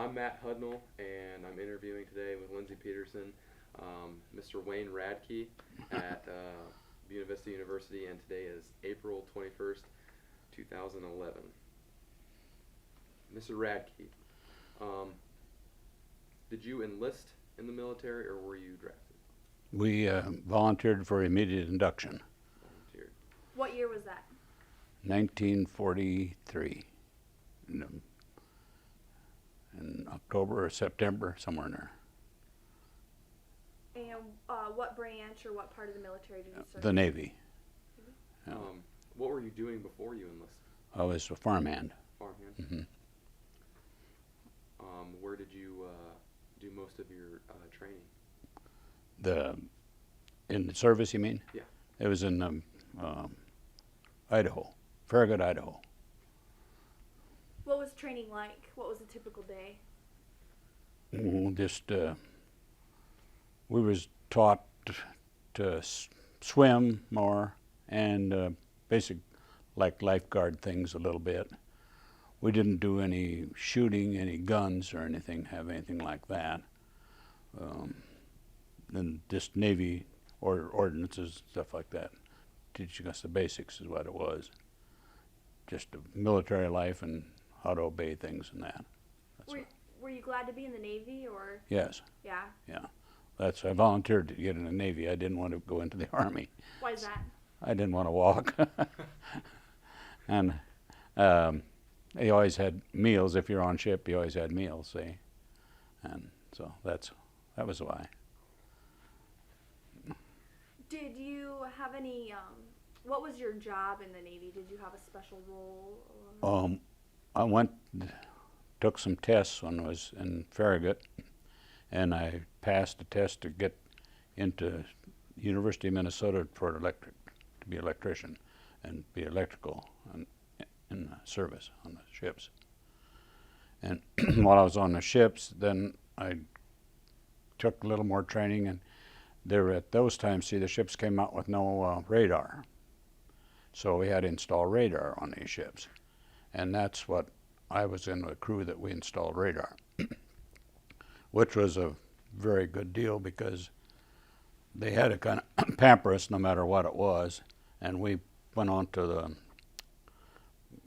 I'm Matt Hudnall, and I'm interviewing today with Lindsey Peterson, Mr. Wayne Radke at Buena Vista University, and today is April 21st, 2011. Mr. Radke, did you enlist in the military or were you drafted? We volunteered for immediate induction, Volunteered. What year was that? 1943, in October or September, somewhere in there. And what branch or what part of the military did you serve? The Navy. Yeah. What were you doing before you enlisted? I was a farmhand. Farmhand. Mm-hmm. Where did you do most of your training? In the service, you mean? Yeah. It was in Idaho, Farragut, Idaho. What was training like? What was a typical day? Just we was taught to swim more and basic like lifeguard things a little bit. We didn't do any shooting, any guns or anything, have anything like that. Then just Navy ordinances, stuff like that. Teaching us the basics is what it was. Just a military life and how to obey things and that. Were you glad to be in the Navy or? Yes. Yeah. Yeah. I volunteered to get in the Navy. I didn't want to go into the Army. Why is that? I didn't want to walk. And you always had meals. If you're on ship, you always had meals, see? And so that was why. Did you have any, what was your job in the Navy? Did you have a special role? Or? I took some tests when I was in Farragut, and I passed the test to get into University of Minnesota to be electrician and be electrical in the service on the ships. And while I was on the ships, then I took a little more training, and there at those times, see, the ships came out with no radar. So we had to install radar on these ships. And that's what I was in the crew that we installed radar, which was a very good deal because they had to kind of pamper us no matter what it was. And we went on to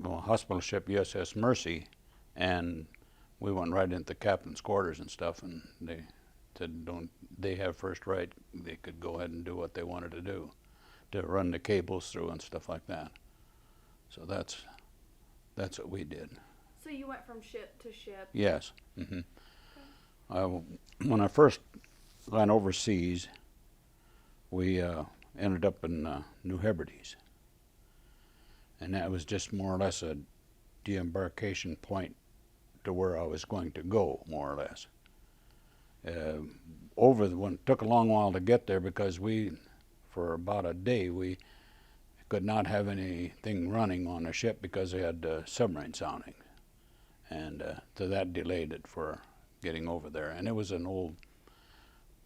the hospital ship USS Mercy, and we went right into the captain's quarters and stuff, and they said, don't they have first right? They could go ahead and do what they wanted to do, to run the cables through and stuff like that. So that's what we did. So you went from ship to ship? Yes. Mm-hmm. When I first went overseas, we ended up in New Hebrides, and that was just more or less a de-embarkation point to where I was going to go, more or less. It took a long while to get there because for about a day, we could not have anything running on the ship because they had submarine sounding. And so that delayed it for getting over there. And it was an old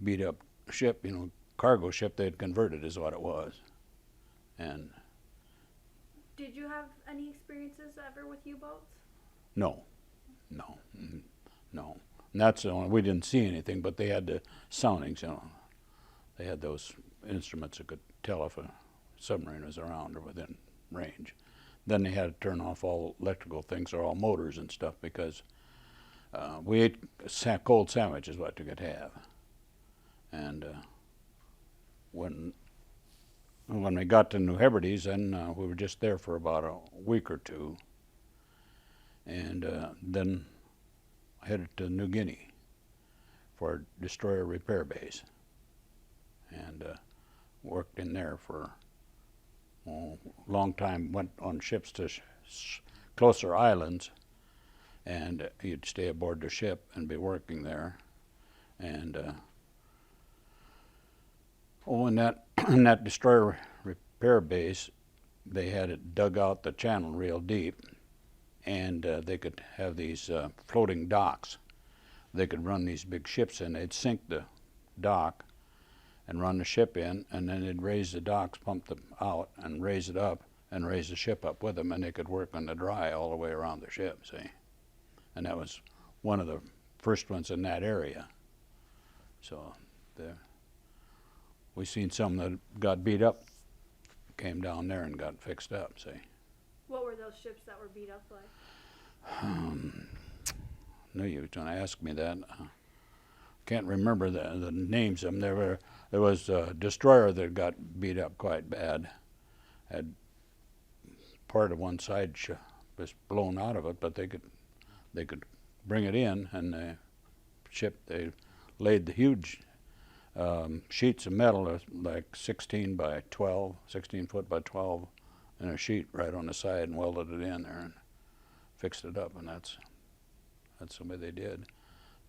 beat up ship, cargo ship they had converted is what it was. And did you have any experiences ever with U-boats? no. And that's the only, we didn't see anything, but they had the soundings, They had those instruments that could tell if a submarine was around or within range. Then they had to turn off all electrical things or all motors and stuff because we ate cold sandwiches what you could have. And when we got to New Hebrides, then we were just there for about a week or two, and then headed to New Guinea for a destroyer repair base, and worked in there for a long time. Went on ships to closer islands, and you'd stay aboard the ship and be working there. And in that destroyer repair base, they had it dug out the channel real deep, and they could have these floating docks. They could run these big ships in. They'd sink the dock and run the ship in, and then they'd raise the docks, pump them out, and raise it up, and raise the ship up with them, and they could work on the dry all the way around the ship, see? And that was one of the first ones in that area. So we seen some that got beat up, came down there and got fixed up, see. What were those ships that were beat up like? Knew you were going to ask me that. Can't remember the names of them. There was a destroyer that got beat up quite bad. Had part of one side was blown out of it, but they could bring it in, and the ship, they laid the huge sheets of metal, like 16 foot by 12, in a sheet right on the side, and welded it in there and fixed it up, and that's the way they did.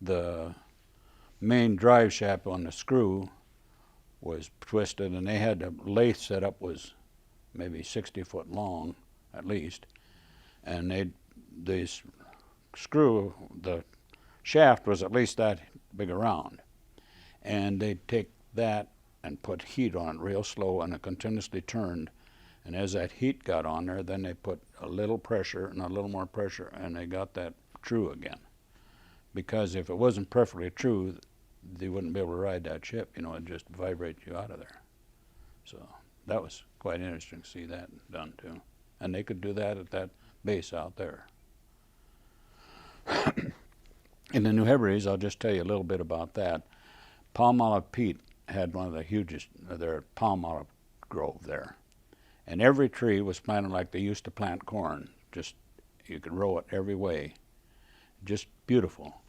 The main drive shaft on the screw was twisted, and they had the lathe set up was maybe 60 foot long at least, and the shaft was at least that big around, and they'd take that and put heat on it real slow, and it continuously turned, and as that heat got on there, then they put a little pressure and a little more pressure, and they got that true again. Because if it wasn't perfectly true, they wouldn't be able to ride that ship, it'd just vibrate you out of there. So that was quite interesting to see that done too. And they could do that at that base out there. In the New Hebrides, I'll just tell you a little bit about that. Palmolive Pete had one of the hugest, their palmolive grove there. And every tree was planted like they used to plant corn. Just, you could row it every way. Just beautiful.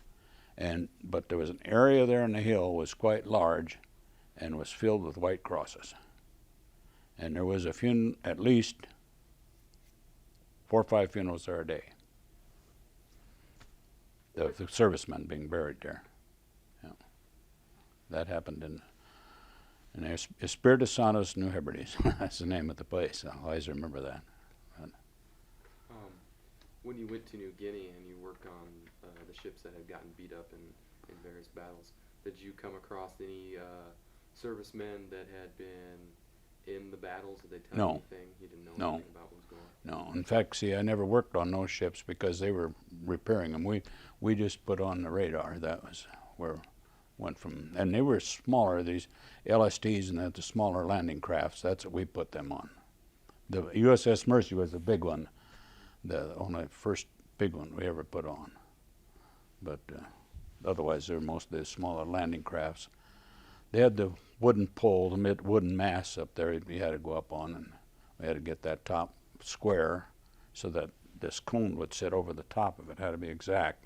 But there was an area there in the hill was quite large and was filled with white crosses. And there was at least 4 or 5 funerals there a day. The servicemen being buried there. Yeah. That happened in Espiritu Santos, New Hebrides. That's the name of the place. I always remember that. When you went to New Guinea and you worked on the ships that had gotten beat up in various battles, did you come across any servicemen that had been in the battles? Did they tell you anything? You didn't know anything about what was going on? No. In fact, see, I never worked on those ships because they were repairing them. We just put on the radar. That was where went from, and they were smaller, these LSTs and the smaller landing crafts. That's what we put them on. The USS Mercy was the big one, the only first big one we ever put on. But otherwise, they're mostly the smaller landing crafts. They had the wooden pole, the wooden masts up there you had to go up on, and we had to get that top square so that this cone would sit over the top of it. It had to be exact,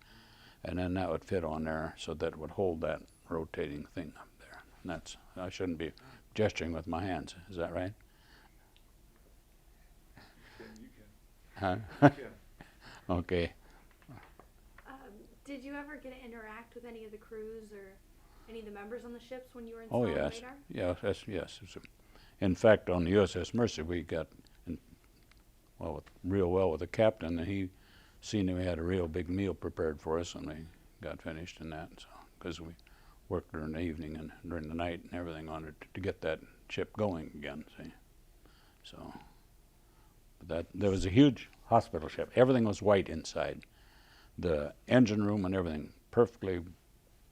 and then that would fit on there so that it would hold that rotating thing up there. And I shouldn't be gesturing with my hands. Is that right? You Huh? can. Okay. Did you ever get to interact with any of the crews or any of the members on the ships when you were Oh, installing yes. radar? Yes. In fact, on the USS Mercy, we got real well with the captain, and he seen that we had a real big meal prepared for us, and we got finished in that. So, because we worked during the evening and during the night and everything on it to get that ship going again. See, so there was a huge hospital ship. Everything was white inside. The engine room and everything perfectly,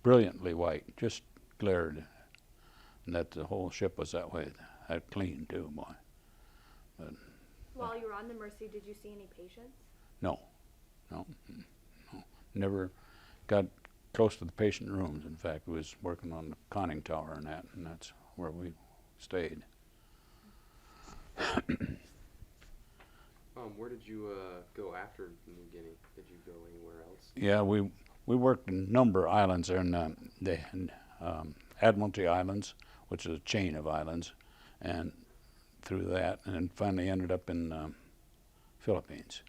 brilliantly white, just glared. And that the whole ship was that way. That clean too, boy. But While you were on the Mercy, did you see any patients? no. Never got close to the patient rooms. In fact, we was working on the conning tower and that's where we stayed. Where did you go after New Guinea? Did you go anywhere else? Yeah, we worked in a number of islands there in the Admiralty Islands, which is a chain of islands, and through that, and then finally ended up in Philippines.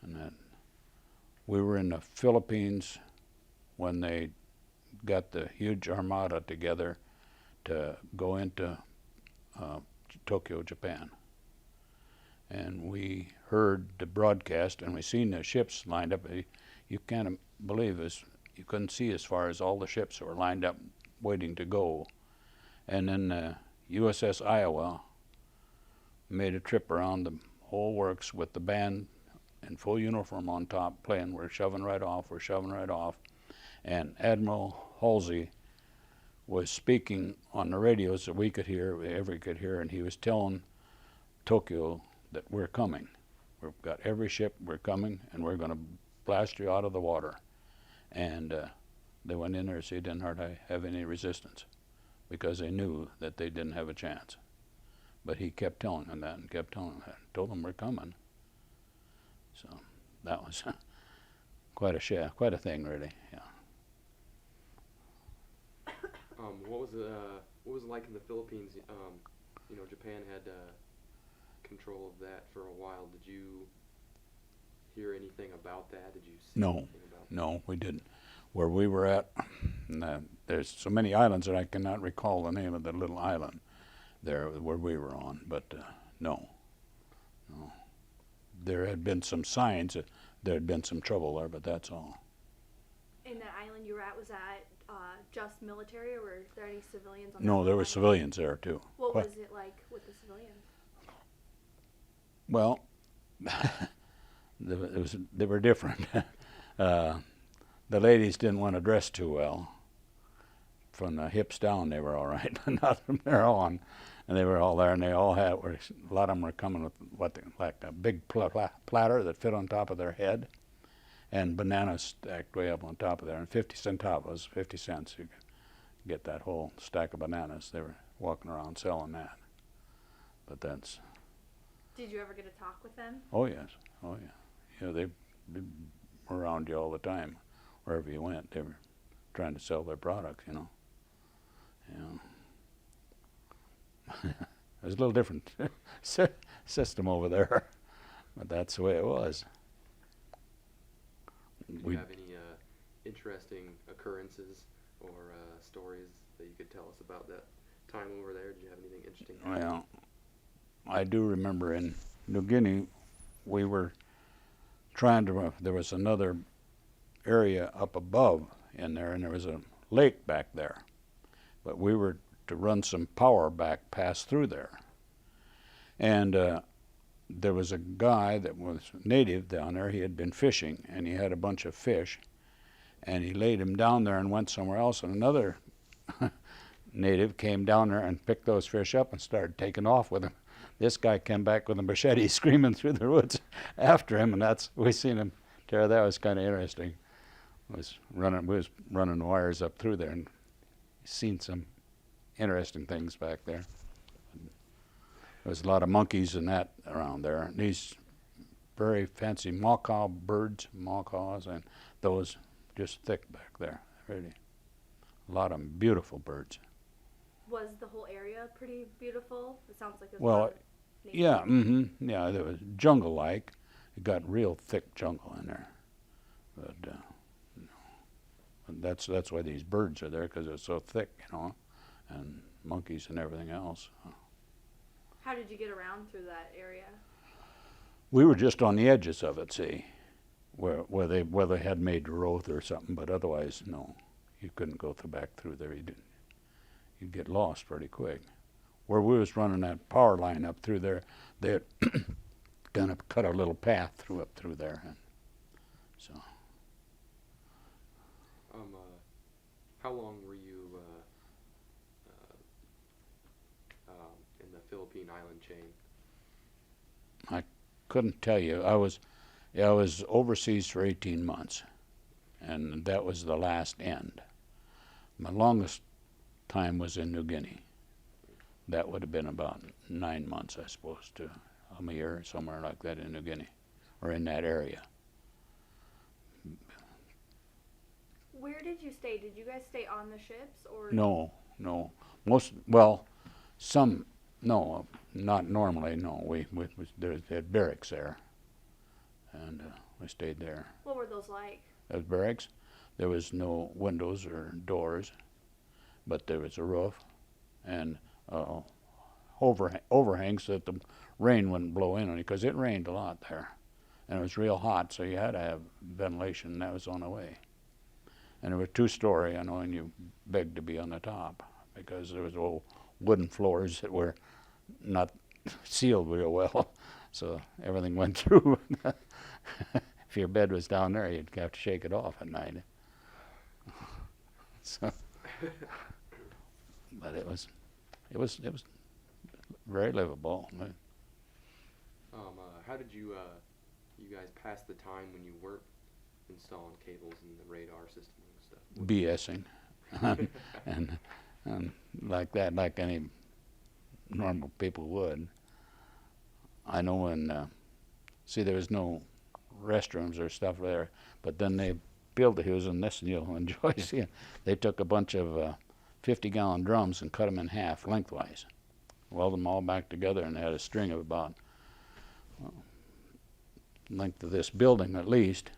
And that we were in the Philippines when they got the huge armada together to go into Tokyo, Japan. And we heard the broadcast, and we seen the ships lined up. You can't believe this. You couldn't see as far as all the ships that were lined up waiting to go. And then USS Iowa made a trip around the whole works with the band in full uniform on top playing, we're shoving right off, we're shoving right off. And Admiral Halsey was speaking on the radios that we could hear, everybody could hear, and he was telling Tokyo that we're coming. We've got every ship, we're coming, and we're going to blast you out of the water. And they went in there and said they didn't hardly have any resistance because they knew that they didn't have a chance. But he kept telling them that and kept telling them that. Told them we're coming. So that was quite a thing, really. Yeah. What was it like in the Philippines? Japan had control of that for a while. Did you hear anything about that? Did you see anything about that? No, we didn't. Where we were at, there's so many islands that I cannot recall the name of the little island there where we were on, but no. There had been some signs that there had been some trouble there, but that's all. And that island you were at, was that just military, or were there any civilians on No, that there were island? civilians there too. What was it like with the civilians? Well, they were different. The ladies didn't want to dress too well. From the hips down, they were all right, but not from there on. And they were all there, and they all had, a lot of them were coming with like a big platter that fit on top of their head, and bananas stacked way up on top of there, and 50 centavos, 50 cents, you could get that whole stack of bananas. They were walking around selling that. But that's... Did you ever get to talk with them? Oh, yes. Oh, yeah. They were around you all the time. Wherever you went, they were trying to sell their products, Yeah. It was a little different system over there, but that's the way it was. Did you have any interesting occurrences or stories that you could tell us about that time over there? Did you have anything interesting? Well, I do remember in New Guinea, we were trying to, there was another area up above in there, and there was a lake back there. But we were to run some power back past through there. And there was a guy that was native down there. He had been fishing, and he had a bunch of fish. And he laid him down there and went somewhere else, and another native came down there and picked those fish up and started taking off with them. This guy came back with a machete screaming through the woods after him, and we seen him tear. That was kind of interesting. We was running wires up through there and seen some interesting things back there. There was a lot of monkeys and that around there. And these very fancy macaw birds, macaws, and those just thick back there. Really, a lot of them, beautiful birds. Was the whole area pretty beautiful? It sounds like it was a Well, lot of nature. yeah, yeah. There was jungle-like. It got real thick jungle in there, but and that's why these birds are there, because they're so thick, and monkeys and everything else. How did you get around through that area? We were just on the edges of it, see, where they had made growth or something, but otherwise, no, you couldn't go back through there. You'd get lost pretty quick. Where we was running that power line up through there, they had kind of cut a little path up through there, and so. How long were you in the Philippine island chain? I couldn't tell you. I was overseas for 18 months, and that was the last end. My longest time was in New Guinea. That would have been about 9 months, I suppose, to a year, somewhere like that in New Guinea, or in that area. Where did you stay? Did you guys stay on the ships, or? No. Some, no, not normally, no. We there had barracks there, and we stayed there. What were those like? As barracks, there was no windows or doors, but there was a roof and overhangs so that the rain wouldn't blow in on you, because it rained a lot there, and it was real hot, so you had to have ventilation, and that was on the way. And it was 2-story, and you begged to be on the top, because there was old wooden floors that were not sealed real well, so everything went through. if your bed was down there, you'd have to shake it off at night. So, but it was very livable. How did you guys pass the time when you weren't installing cables in the radar system and stuff? BSing, and like that, like any normal people would. I know when, see, there was no restrooms or stuff there, but then they built the Hughes, and this you'll enjoy seeing. They took a bunch of 50-gallon drums and cut them in half lengthwise, welded them all back together, and they had a string of about length of this building at least,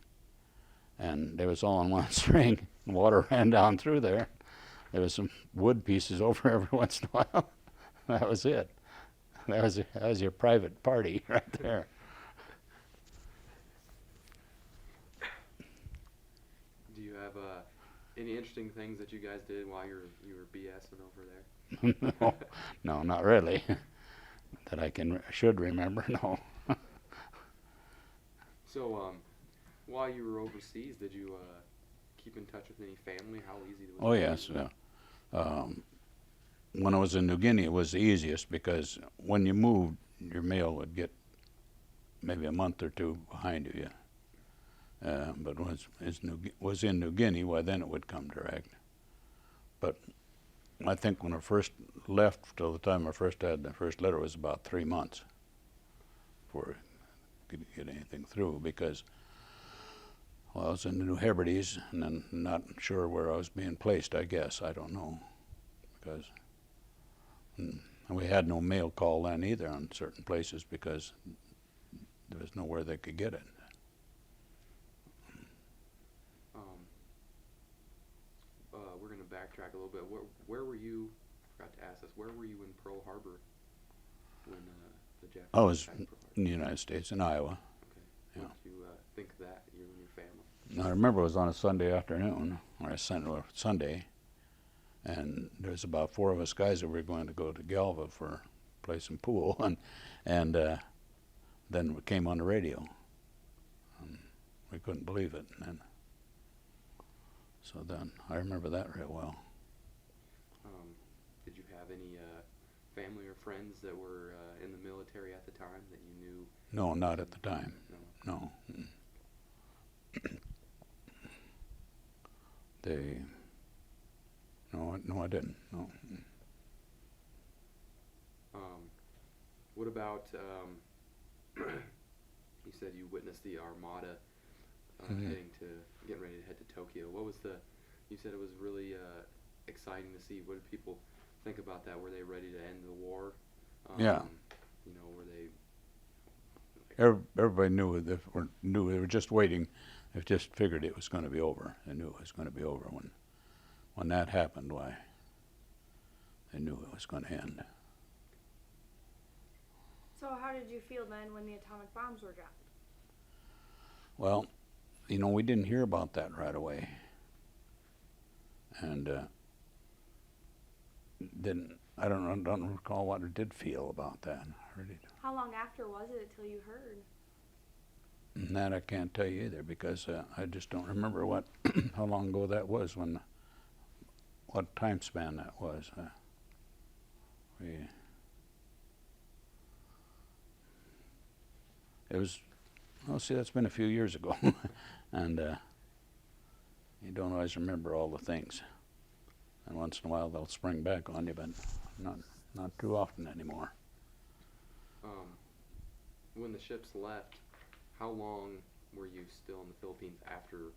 and they was all on one string. Water ran down through there. There was some wood pieces over every once in a while. That was it. That was your private party right there. Do you have any interesting things that you guys did while you were BSing over there? No, not really. That I should remember. No. So, while you were overseas, did you keep in touch with any family? How easy was it? Oh yes. When I was in New Guinea, it was the easiest because when you moved, your mail would get maybe a month or two behind you. But was in New Guinea, well, then it would come direct. But I think when I first left till the time I first had the first letter was about 3 months before I could get anything through, because well, I was in the New Hebrides and then not sure where I was being placed, I guess. I don't know, because we had no mail call then either on certain places because there was nowhere they could get it. We're going to backtrack a little bit. Where were you? I forgot to ask this. Where were you in Pearl Harbor when the Japanese I was attacked Pearl Harbor? in the United States, in Iowa. Okay. Yeah. What did you think of that, you and your family? I remember it was on a Sunday afternoon, or a Sunday, and there's about 4 of us guys that were going to go to Galva for play some pool, and then it came on the radio. We couldn't believe it, and so then I remember that real well. Did you have any family or friends that were in the military at the time that you knew? No, not at the time. No. No, I didn't. No. What about? You said you witnessed the Armada getting ready to head to Tokyo. What was you said it was really exciting to see. What did people think about that? Were they ready to end the war? Yeah. You know, were they? Everybody knew they were just waiting. They just figured it was going to be over. They knew it was going to be over when that happened. Why? They knew it was going to end. So how did you feel then when the atomic bombs were dropped? Well, we didn't hear about that right away, and I don't recall what I did feel about that. I really don't. How long after was it until you heard? And that I can't tell you either, because I just don't remember how long ago that was, what time span that was. It was, that's been a few years ago, and you don't always remember all the things. And once in a while they'll spring back on you, but not too often anymore. When the ships left, how long were you still in the Philippines after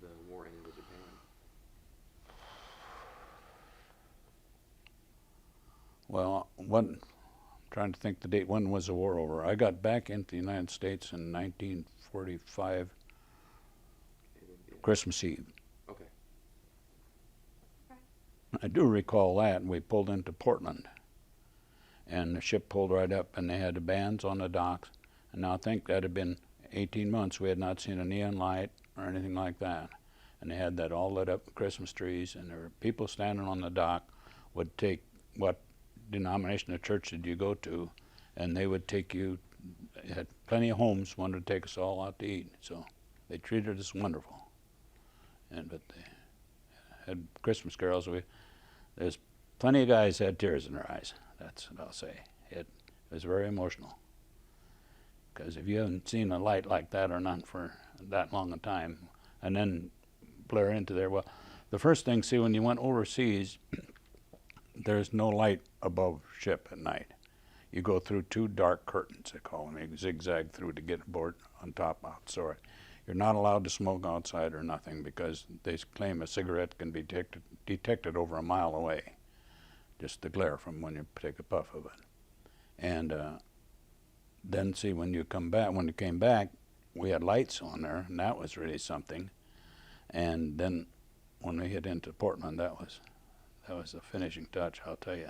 the war ended with Japan? Well, I'm trying to think the date. When was the war over? I got back into the United States in 1945, Christmas Eve. Okay. I do recall that, and we pulled into Portland, and the ship pulled right up, and they had the bands on the docks, and now I think that had been 18 months. We had not seen a neon light or anything like that, and they had that all lit up, Christmas trees, and there were people standing on the dock, would take what denomination of church did you go to, and they would take you had plenty of homes wanted to take us all out to eat, so they treated us wonderful. But they had Christmas carols. There's plenty of guys had tears in their eyes. That's what I'll say. It was very emotional. Because if you haven't seen a light like that or none for that long a time, and then blare into there, well, the first thing, see, when you went overseas, there's no light above ship at night. You go through 2 dark curtains, they call them. You zigzag through to get aboard on top outside. You're not allowed to smoke outside or nothing because they claim a cigarette can be detected over a mile away. Just the glare from when you take a puff of it. And then see, when you came back, we had lights on there, and that was really something. And then when we hit into Portland, that was the finishing touch, I'll tell you.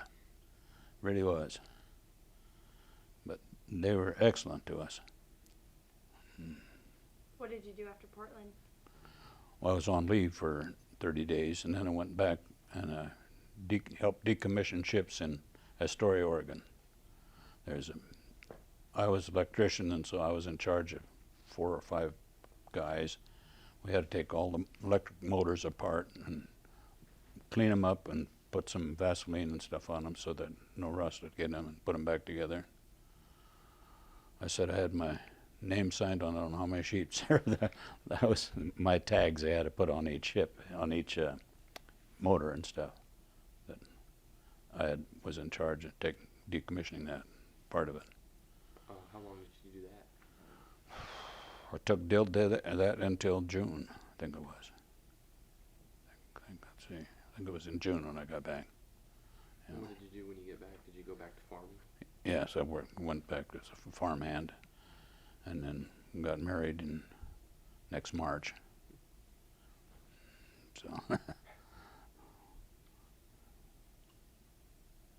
Really was. But they were excellent to us. What did you do after Portland? Well, I was on leave for 30 days, and then I went back and helped decommission ships in Astoria, Oregon. I was electrician, and so I was in charge of 4 or 5 guys. We had to take all the electric motors apart and clean them up and put some Vaseline and stuff on them so that no rust would get in them, and put them back together. I said I had my name signed on how many sheets there. That was my tags they had to put on each ship, on each motor and stuff. That was in charge of decommissioning that part of it. How long did you do that? I did that until June, I think it was. Let's see. I think it was in June when I got back. Yeah. What did you do when you get back? Did you go back to farming? Yes, I went back as a farmhand, and then got married in next March. So.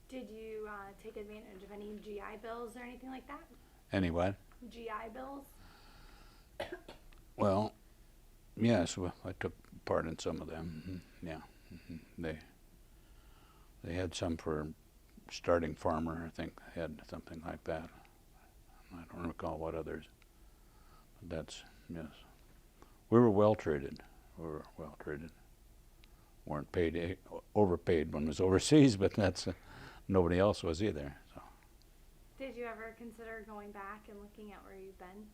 Did you take advantage of any GI Bills or anything like that? Any what? GI Bills? Well, yes, I took part in some of them. Yeah, they had some for starting farmer. I think they had something like that. I don't recall what others. But that's, yes. We were well treated. Weren't paid overpaid when I was overseas, but that's nobody else was either. So. Did you ever consider going back and looking at where you've been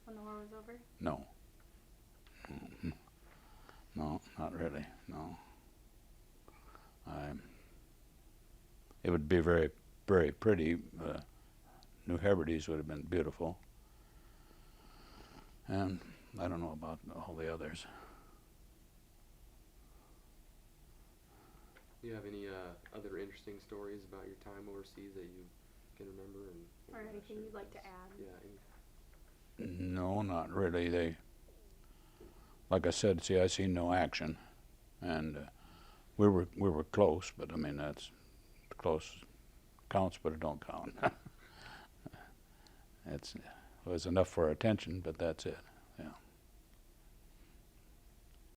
when the war was over? No. No, not really. No. It would be very, very pretty. New Hebrides would have been beautiful. And I don't know about all the others. Do you have any other interesting stories about your time overseas that you can remember? Or anything you'd like to add? Yeah. No, not really. Like I said, see, I seen no action, and we were close, but I mean that's close counts, but it don't count. It was enough for our attention, but that's it.